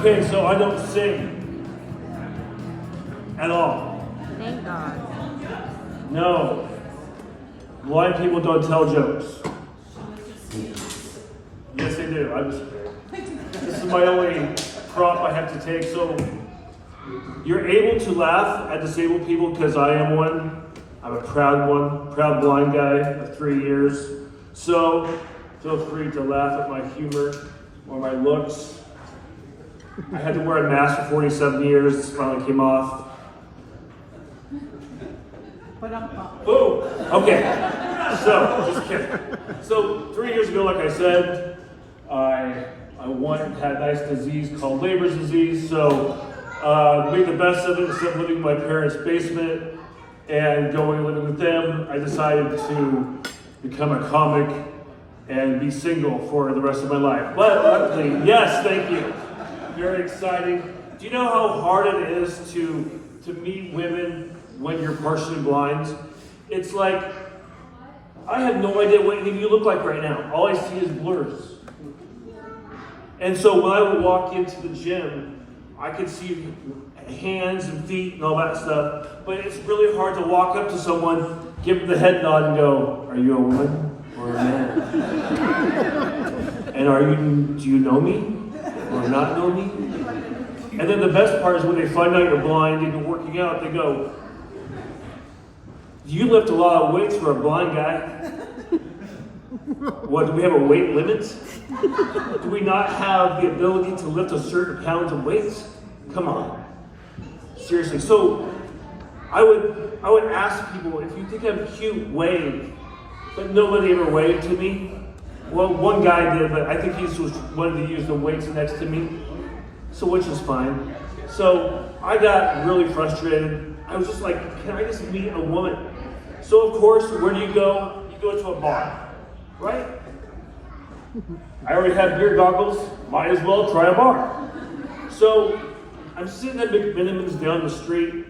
Okay, so I don't sing at all. Thank God. No. Blind people don't tell jokes. Yes, they do. I'm just kidding. This is my only prop I have to take. So you're able to laugh at disabled people because I am one. I'm a proud blind guy of 3 years. So feel free to laugh at my humor or my looks. I had to wear a mask for 47 years. This finally came off. Oh, okay. So, just kidding. So, 3 years ago, like I said, I had a nice disease called Leber's disease. So, made the best of it instead of living in my parents' basement and going and living with them. I decided to become a comic and be single for the rest of my life. But luckily, yes, thank you. Very exciting. Do you know how hard it is to meet women when you're partially blind? It's like, I have no idea what any of you look like right now. All I see is blurs. And so when I would walk into the gym, I could see hands and feet and all that stuff, but it's really hard to walk up to someone, give them the head nod and go, "Are you a woman or a man? And do you know me or not know me?" And then the best part is when they find out you're blind and you're working out, they go, "You lift a lot of weights for a blind guy." What, do we have a weight limit? Do we not have the ability to lift a certain pounds of weights? Come on. Seriously. So I would ask people, if you think I'm cute, wave. But nobody ever waved to me. Well, one guy did, but I think he just wanted to use the weights next to me. So which is fine. So I got really frustrated. I was just like, can I just meet a woman? So of course, where do you go? You go to a bar, right? I already have beer goggles, might as well try a bar. So I'm sitting at McMiniman's down the street,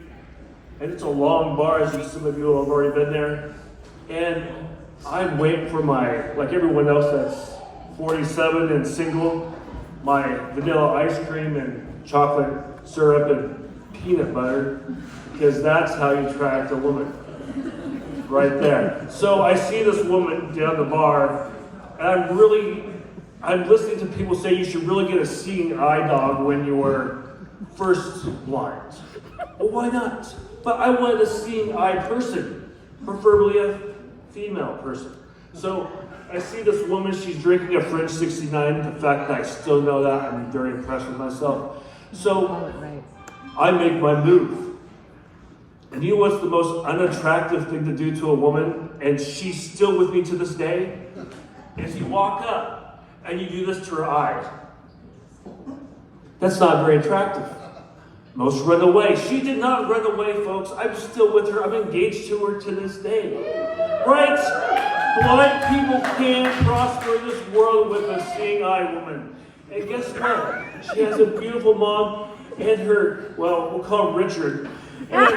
and it's a long bar, as some of you have already been there. And I'm waiting for like everyone else that's 47 and single, my vanilla ice cream and chocolate syrup and peanut butter, because that's how you attract a woman. Right there. So I see this woman down the bar, and I'm listening to people say you should really get a seeing eye dog when you're first blind. Well, why not? But I wanted a seeing eye person, preferably a female person. So I see this woman, she's drinking a French 69. The fact that I still know that, I'm very impressed with myself. So I make my move. And you know what's the most unattractive thing to do to a woman, and she's still with me to this day? Is you walk up and you do this to her eyes. That's not very attractive. Most run away. She did not run away, folks. I'm still with her. I'm engaged to her to this day. Right? Blind people can prosper in this world with a seeing eye woman. And guess what? She has a beautiful mom and her, well, we'll call him Richard. And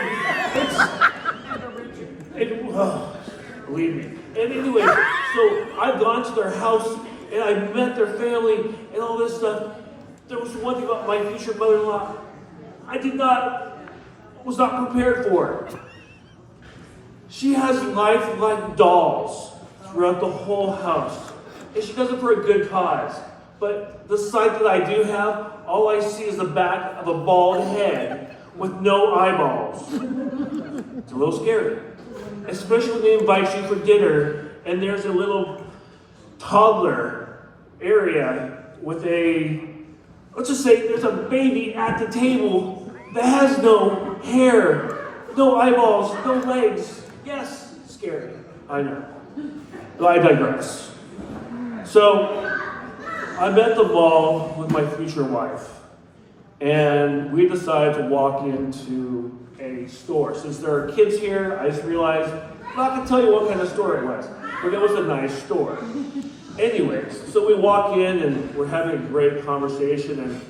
believe me. And anyway, so I've gone to their house and I met their family and all this stuff. There was one thing about my future mother-in-law I was not prepared for. She has lifelike dolls throughout the whole house. And she does it for a good cause. But the sight that I do have, all I see is the back of a bald head with no eyeballs. It's a little scary. Especially when they invite you for dinner and there's a little toddler area with let's just say there's a baby at the table that has no hair, no eyeballs, no legs. Yes, scary. I know. But I digress. So, I'm at the mall with my future wife. And we decided to walk into a store. Since there are kids here, I just realized I'm not going to tell you what kind of store it was, but it was a nice store. Anyways, so we walk in and we're having a great conversation, and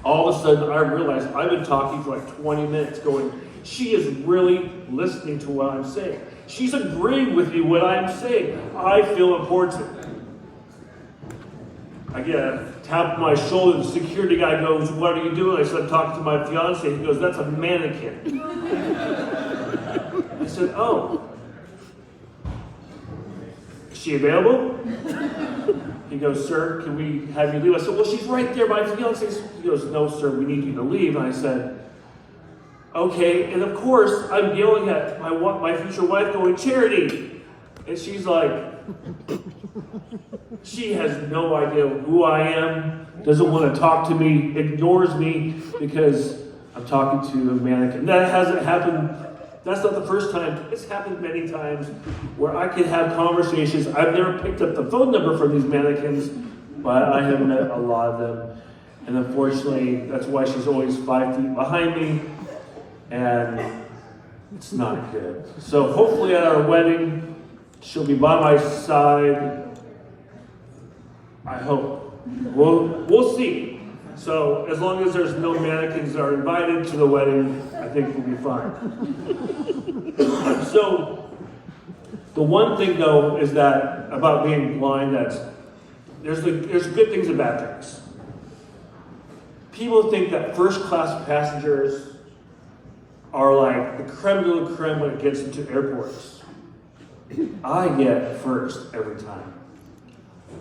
all of a sudden I realize I've been talking for like 20 minutes going, she is really listening to what I'm saying. She's agreeing with me what I'm saying. I feel important. I get a tap on my shoulder. The security guy goes, "What are you doing?" I said, "I'm talking to my fiance." He goes, "That's a mannequin." I said, "Oh. Is she available?" He goes, "Sir, can we have you leave?" I said, "Well, she's right there, my fiance." He goes, "No, sir, we need you to leave." And I said, "Okay." And of course, I'm yelling at my future wife going, "Charity." And she's like, she has no idea who I am, doesn't want to talk to me, ignores me because I'm talking to a mannequin. That hasn't happened. That's not the first time. It's happened many times where I can have conversations. I've never picked up the phone number from these mannequins, but I have met a lot of them. And unfortunately, that's why she's always 5 feet behind me. And it's not good. So hopefully at our wedding, she'll be by my side. I hope. We'll see. So as long as there's no mannequins that are invited to the wedding, I think we'll be fine. So the one thing though is that about being blind, there's good things and bad things. People think that first class passengers are like the creme de la creme when it gets into airports. I get first every time.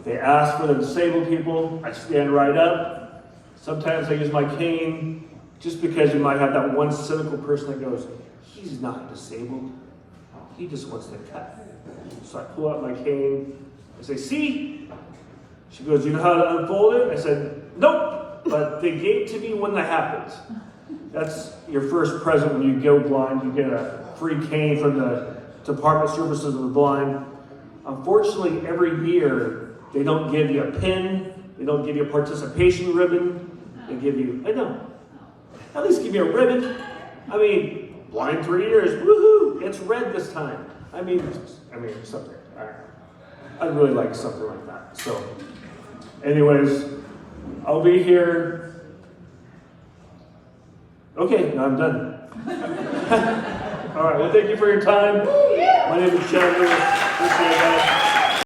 They ask for the disabled people, I stand right up. Sometimes I use my cane, just because you might have that one cynical person that goes, "He's not disabled, he just wants to cut." So I pull out my cane, I say, "See?" She goes, "You know how to unfold it?" I said, "Nope, but they gave it to me when that happens." That's your first present when you go blind. You get a free cane from the Department of Services of the Blind. Unfortunately, every year, they don't give you a pin, they don't give you a participation ribbon, they give you, at least give you a ribbon. I mean, blind 3 years, woohoo, it's red this time. I mean, something. I'd really like something like that. So, anyways, I'll be here. Okay, now I'm done. All right, well, thank you for your time. My name is Chandler. Appreciate that.